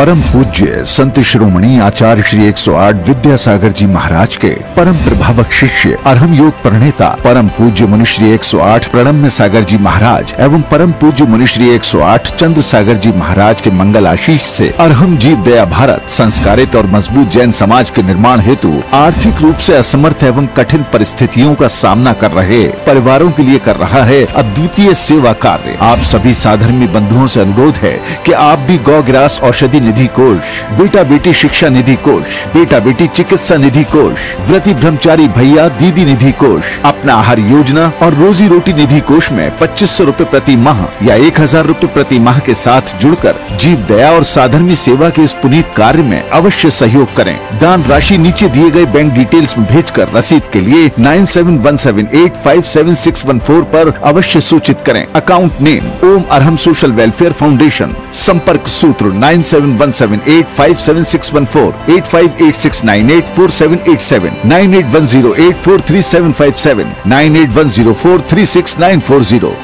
परम पूज्य संत शिरोमणि आचार्य श्री 108 विद्यासागर जी महाराज के परम प्रभावक शिष्य अरहम योग प्रणेता परम पूज्य मुनिश्री 108 प्रणम्य सागर जी महाराज एवं परम पूज्य मुनिश्री 108 चंद्र सागर जी महाराज के मंगल आशीष से अरहम जीव दया भारत संस्कारित और मजबूत जैन समाज के निर्माण हेतु आर्थिक रूप से असमर्थ एवं कठिन परिस्थितियों का सामना कर रहे परिवारों के लिए कर रहा है अद्वितीय सेवा कार्य। आप सभी साधर्मी बंधुओं से अनुरोध है कि आप भी गौ ग्रास औषधि निधि कोष, बेटा बेटी शिक्षा निधि कोष, बेटा बेटी चिकित्सा निधि कोष, व्रती ब्रह्मचारी भैया दीदी निधि कोष, अपना आहार योजना और रोजी रोटी निधि कोष में 2500 रूपए प्रति माह या 1000 रूपए प्रति माह के साथ जुड़कर जीव दया और साधर्मी सेवा के इस पुनीत कार्य में अवश्य सहयोग करें। दान राशि नीचे दिए गए बैंक डिटेल्स में भेजकर रसीद के लिए 9717857614 पर अवश्य सूचित करें। अकाउंट नेम ओम अरहम सोशल वेलफेयर फाउंडेशन। संपर्क सूत्र 9717857614, 8586984787, 9810843757, 9810436940।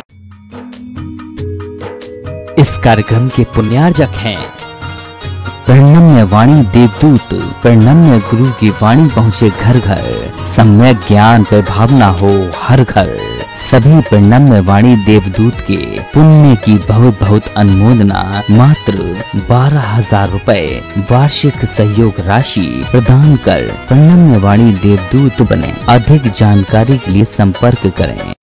इस कार्यक्रम के पुण्यार्जक हैं प्रणम्य वाणी देवदूत। प्रणम्य गुरु की वाणी पहुँचे घर घर, सम्यक ज्ञान पे भावना हो हर घर। सभी प्रणम्य वाणी देवदूत के पुण्य की बहुत बहुत अनुमोदना मात्र 12,000 रुपए वार्षिक सहयोग राशि प्रदान कर प्रणम्य वाणी देवदूत बने। अधिक जानकारी के लिए संपर्क करें।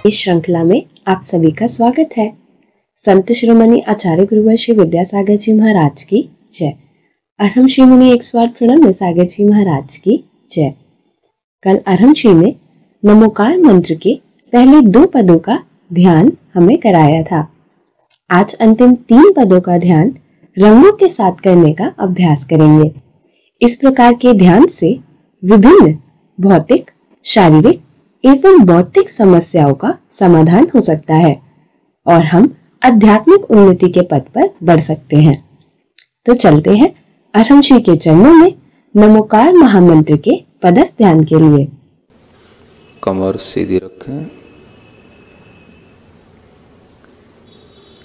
इस श्रृंखला में आप सभी का स्वागत है। संत शिरोमणि आचार्य गुरुवर श्री विद्यासागर जी महाराज की जय। अरहम श्री मुनि 108 प्रणम्य सागर जी महाराज की जय। कल अरहम श्री में नमोकार मंत्र के पहले 2 पदों का ध्यान हमें कराया था। आज अंतिम 3 पदों का ध्यान रंगों के साथ करने का अभ्यास करेंगे। इस प्रकार के ध्यान से विभिन्न भौतिक, शारीरिक एवं बौद्धिक समस्याओं का समाधान हो सकता है और हम आध्यात्मिक उन्नति के पथ पर बढ़ सकते हैं। तो चलते हैं अरहम श्री के चरणों में नमोकार महामंत्र के पदस्थ ध्यान के लिए। कमर सीधी रखें,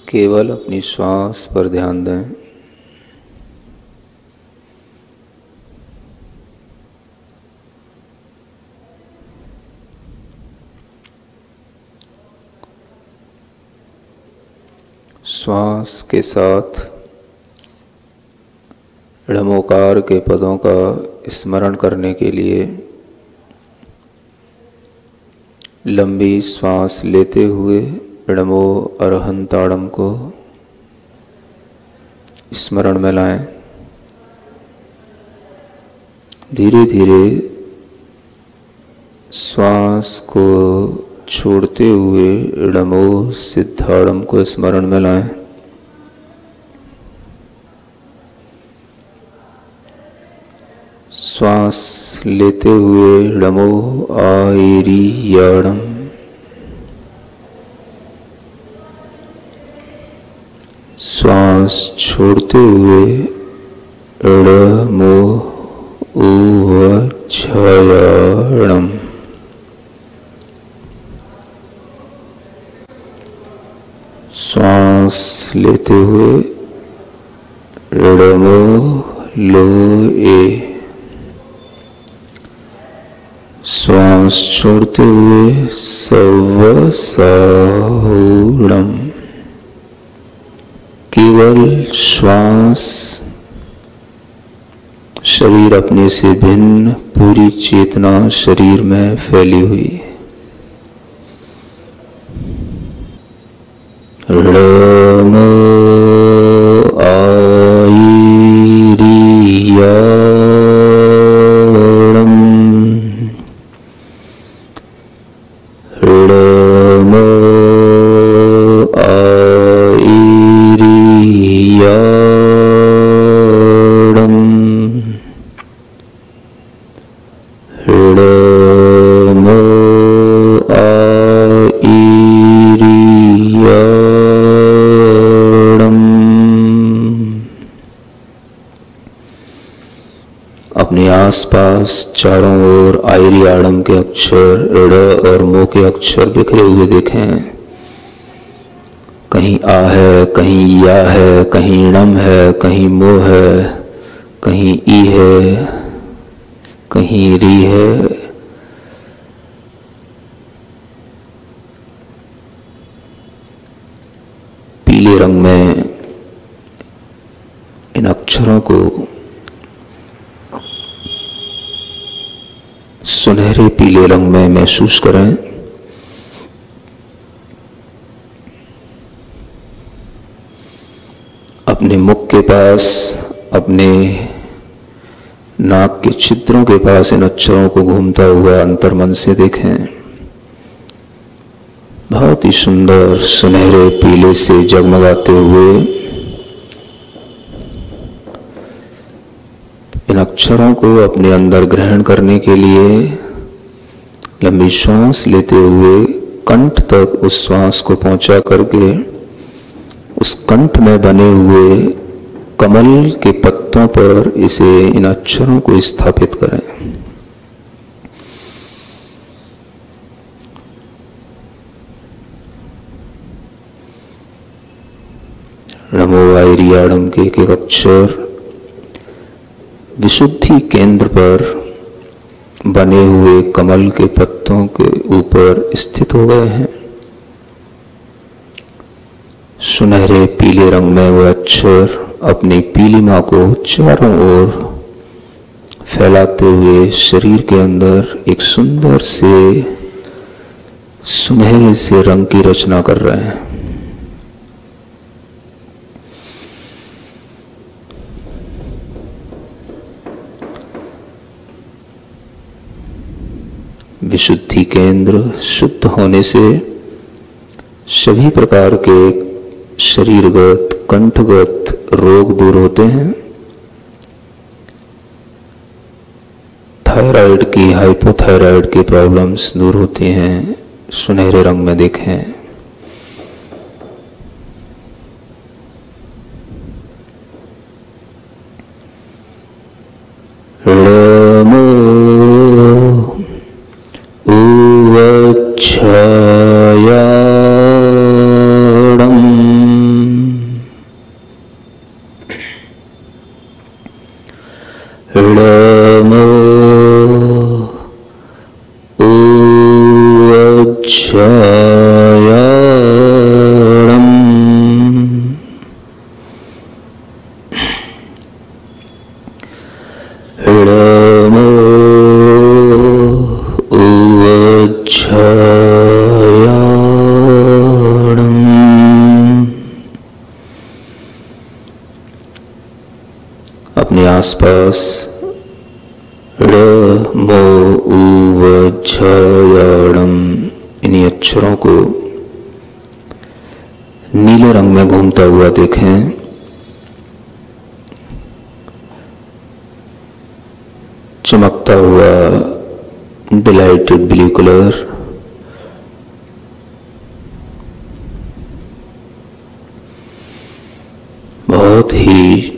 केवल अपनी श्वास पर ध्यान दें। श्वास के साथ णमोकार के पदों का स्मरण करने के लिए लंबी श्वास लेते हुए णमो अरहंताड़म को स्मरण में लाएं। धीरे धीरे श्वास को छोड़ते हुए णमो सिद्धाड़म को स्मरण में लाएं। श्वास लेते हुए णमो आयरीयाणम, श्वास छोड़ते हुए णमो उवच्छायाणम। श्वास लेते हुए णमो लोए, श्वास छोड़ते हुए सवसाहुणम। केवल श्वास, शरीर अपने से भिन्न, पूरी चेतना शरीर में फैली हुई। णमो आयरीयाणम, णमो आयरीयाणम, णमो आयरीयाणम। आसपास चारों ओर आयरियाड़म के अक्षर, ऋ और मो के अक्षर बिखरे हुए देखें। कहीं आ है, कहीं या है, कहीं णम है, कहीं मो है, कहीं ई है, कहीं री है। पीले रंग में इन अक्षरों को सुनहरे पीले रंग में महसूस करें। अपने मुख के पास, अपने नाक के छिद्रों के पास इन अक्षरों को घूमता हुआ अंतर्मन से देखें। बहुत ही सुंदर सुनहरे पीले से जगमगाते हुए इन अक्षरों को अपने अंदर ग्रहण करने के लिए लंबी श्वास लेते हुए कंठ तक उस श्वास को पहुंचा करके उस कंठ में बने हुए कमल के पत्तों पर इन अक्षरों को स्थापित करें। नमो आयरियाड़म के एक एक अक्षर विशुद्धि केंद्र पर बने हुए कमल के पत्तों के ऊपर स्थित हो गए हैं। सुनहरे पीले रंग में वह अक्षर अपनी पीलिमा को चारों ओर फैलाते हुए शरीर के अंदर एक सुंदर से सुनहरे से रंग की रचना कर रहे हैं। विशुद्धि केंद्र शुद्ध होने से सभी प्रकार के शरीरगत, कंठगत रोग दूर होते हैं। थायराइड की, हाइपोथायराइड की प्रॉब्लम्स दूर होती हैं। सुनहरे रंग में देखें। अपने आसपास ड़, मो, उ, व, झ, य, णम इन्हीं अक्षरों को नीले रंग में घूमता हुआ देखें। चमकता हुआ डिलाइटेड ब्लू कलर, बहुत ही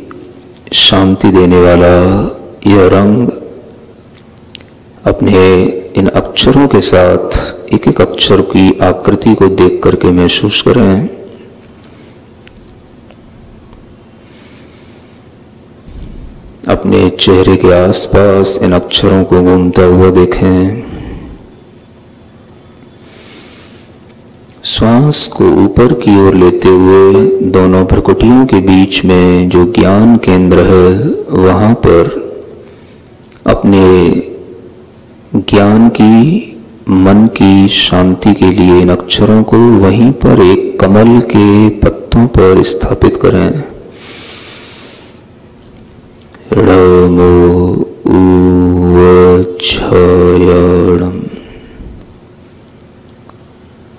शांति देने वाला यह रंग अपने इन अक्षरों के साथ एक एक अक्षर की आकृति को देख करके महसूस करें। अपने चेहरे के आसपास इन अक्षरों को घूमता हुआ देखें। श्वास को ऊपर की ओर लेते हुए दोनों भ्रुकुटियों के बीच में जो ज्ञान केंद्र है वहां पर अपने ज्ञान की, मन की शांति के लिए इन अक्षरों को वहीं पर एक कमल के पत्तों पर स्थापित करें। ड़, मो, उ, व, छ, य, णम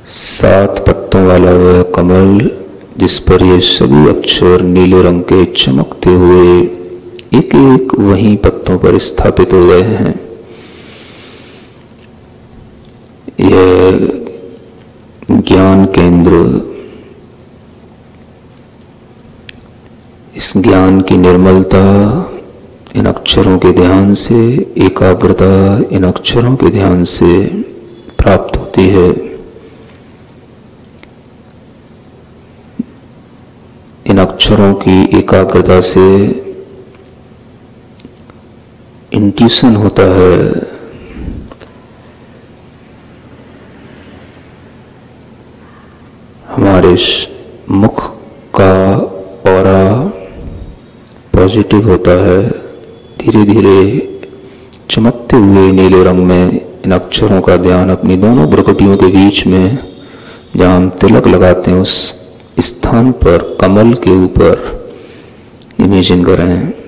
7 पत्तों वाला वह कमल जिस पर ये सभी अक्षर नीले रंग के चमकते हुए एक एक वहीं पत्तों पर स्थापित हो गए हैं। यह ज्ञान केंद्र, इस ज्ञान की निर्मलता इन अक्षरों अक्षरों के ध्यान से एकाग्रता इन अक्षरों के ध्यान से प्राप्त होती है। इन अक्षरों की एकाग्रता से इंट्यूशन होता है। हमारे मुख का ऑरा पॉजिटिव होता है। धीरे धीरे चमकते हुए नीले रंग में इन अक्षरों का ध्यान अपनी दोनों भ्रुकुटियों के बीच में, जहाँ हम तिलक लगाते हैं उस स्थान पर, कमल के ऊपर इमेजिन करें।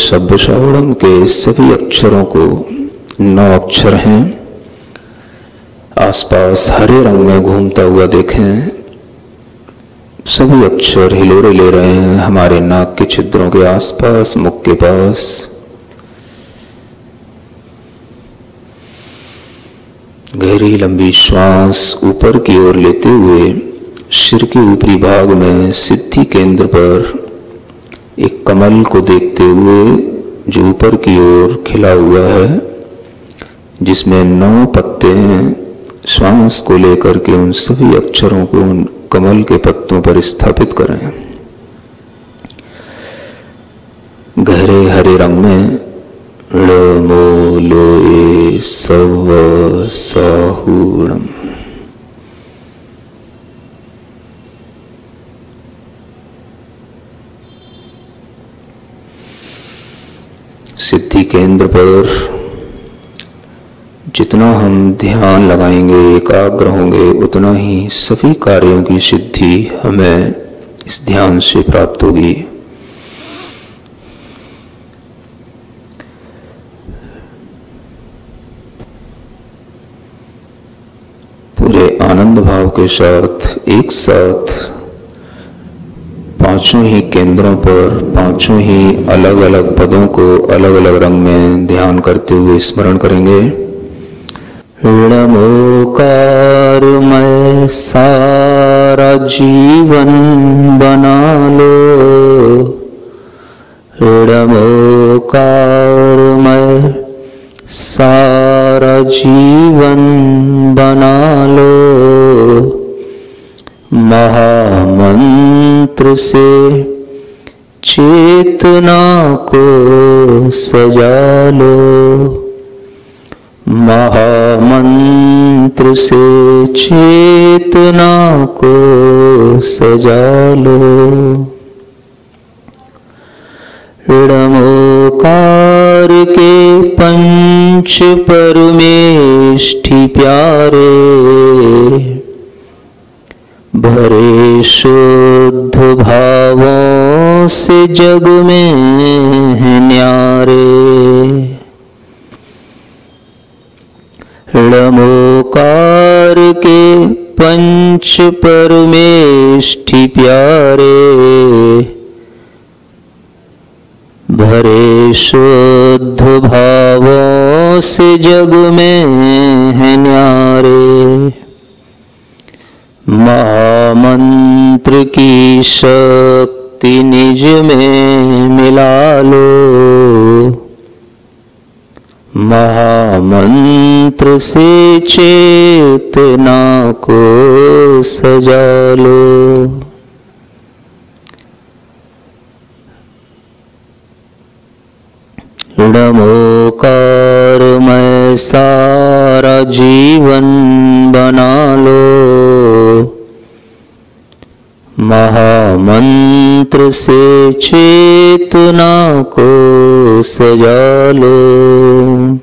शब्द श्रवणम के सभी अक्षरों को, 9 अक्षर हैं, आसपास हरे रंग में घूमता हुआ देखें। सभी अक्षर हिलोरे ले रहे हैं हमारे नाक के छिद्रों के आसपास, मुख के पास। गहरी लंबी श्वास ऊपर की ओर लेते हुए सिर के ऊपरी भाग में सिद्धि केंद्र पर एक कमल को देखते हुए जो ऊपर की ओर खिला हुआ है, जिसमें 9 पत्ते हैं, श्वास को लेकर के उन सभी अक्षरों को उन कमल के पत्तों पर स्थापित करें। गहरे हरे रंग में ळमो लोए सव साहूणम। सिद्धि केंद्र पर जितना हम ध्यान लगाएंगे, एकाग्र होंगे, उतना ही सभी कार्यों की सिद्धि हमें इस ध्यान से प्राप्त होगी। पूरे आनंद भाव के साथ एक साथ पांचों ही केंद्रों पर, पांचों ही अलग अलग पदों को अलग अलग रंग में ध्यान करते हुए स्मरण करेंगे। ऋणमोकार मैं सारा जीवन बना लो, ऋणमोकार मैं सारा जीवन बना लो, महामंत्र से चेतना को सजा लो, महामंत्र से चेतना को सजा लो। ऋणमोकार के पंच परमेष्ठि प्यारे, भरे शुद्ध भावों से जग में है न्यारे। ऋणमोकार के पंच परमेष्ठि प्यारे, भरे शुद्ध भावों से जग में है न्यारे। महामंत्र की शक्ति निज में मिला लो, महामंत्र से चेतना को सजा लो। ऋणमोकार मैं सारा जीवन बना लो, महामंत्र से चेतना को सजा लो।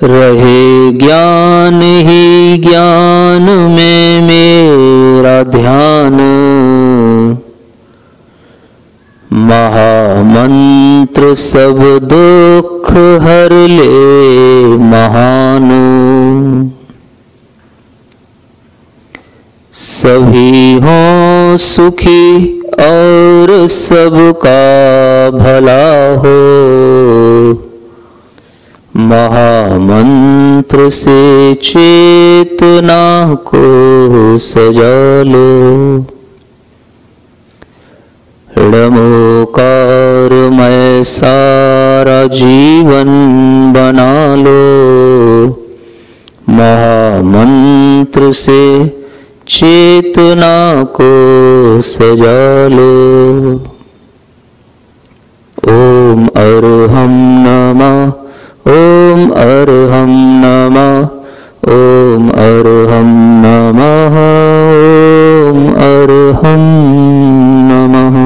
रहे ज्ञान ही ज्ञान में मेरा ध्यान, महामंत्र सब दुख हर ले महान। सभी हों सुखी और सबका भला हो, महामंत्र से चेतना को सजा लो। णमोकार मैं सारा जीवन बना लो, महामंत्र से चेतना को सजा लो। ओम अरहम नमः, ओम अरहम नमः, ओम अरहम नमः, ओम अरहम नमः।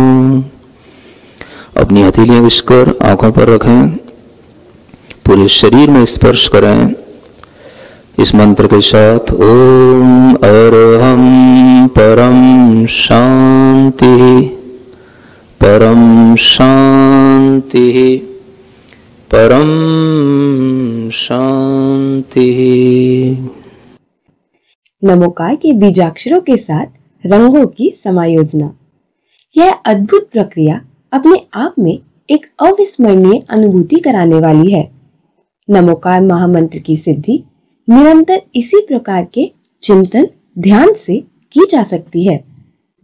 अपनी हथेलियां घिसकर आंखों पर रखें, पूरे शरीर में स्पर्श करें इस मंत्र के साथ। ओम अरहम परम शांति, परम शांति, परम शांति। नमोकार के बीजाक्षरों के साथ रंगों की समायोजना। यह अद्भुत प्रक्रिया अपने आप में एक अविस्मरणीय अनुभूति कराने वाली है। नमोकार महामंत्र की सिद्धि निरंतर इसी प्रकार के चिंतन ध्यान से की जा सकती है।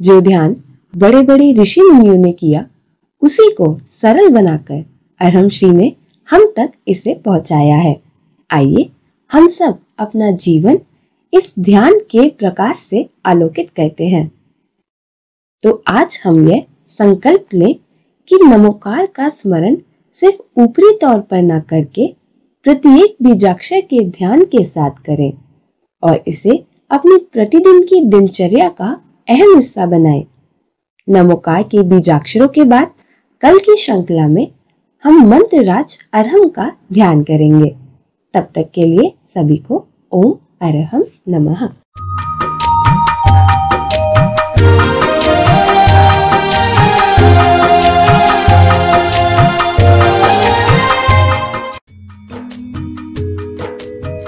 जो ध्यान बड़े बड़े ऋषि मुनियों ने किया, उसी को सरल बनाकर अरहम श्री ने हम तक इसे पहुंचाया है। आइए हम सब अपना जीवन इस ध्यान के प्रकाश से आलोकित करते हैं। तो आज हम यह संकल्प लें कि नमोकार का स्मरण सिर्फ ऊपरी तौर पर न करके प्रत्येक बीजाक्षर के ध्यान के साथ करें और इसे अपनी प्रतिदिन की दिनचर्या का अहम हिस्सा बनाएं। नमोकार के बीजाक्षरों के बाद कल की श्रृंखला में हम मंत्र राज अरहम का ध्यान करेंगे। तब तक के लिए सभी को ओम अरहम नमः।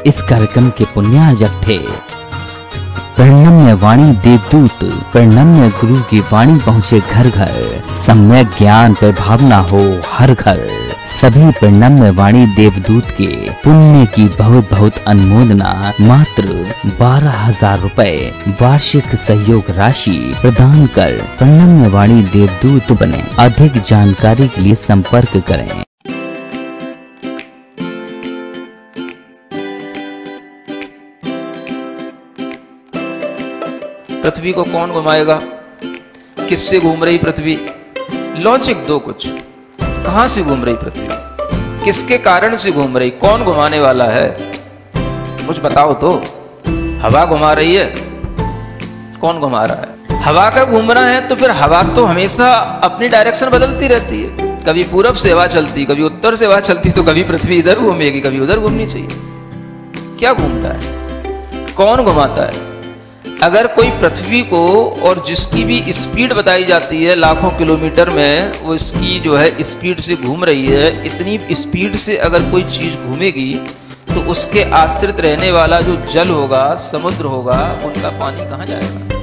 इस कार्यक्रम के पुण्यार्जक थे प्रणम्य वाणी देवदूत। प्रणम्य गुरु की वाणी पहुँचे घर घर, सम्यक ज्ञान पर भावना हो हर घर। सभी प्रणम्य वाणी देवदूत के पुण्य की बहुत बहुत अनुमोदना मात्र 12,000 रुपए वार्षिक सहयोग राशि प्रदान कर प्रणम्य वाणी देवदूत बने। अधिक जानकारी के लिए संपर्क करें। पृथ्वी को कौन घुमाएगा? किससे घूम रही पृथ्वी? लॉजिक दो कुछ। कहां से घूम रही पृथ्वी? किसके कारण से घूम रही? कौन घुमाने वाला है? कुछ बताओ तो। हवा घुमा रही है? कौन घुमा रहा है? हवा का घूमना है तो फिर हवा तो हमेशा अपनी डायरेक्शन बदलती रहती है। कभी पूरब से हवा चलती, कभी उत्तर से हवा चलती, तो कभी पृथ्वी इधर घूमेगी, कभी उधर घूमनी चाहिए। क्या घूमता है? कौन घुमाता है? अगर कोई पृथ्वी को, और जिसकी भी स्पीड बताई जाती है लाखों किलोमीटर में, वो इसकी जो है स्पीड से घूम रही है, इतनी स्पीड से अगर कोई चीज घूमेगी तो उसके आश्रित रहने वाला जो जल होगा, समुद्र होगा, उनका पानी कहाँ जाएगा?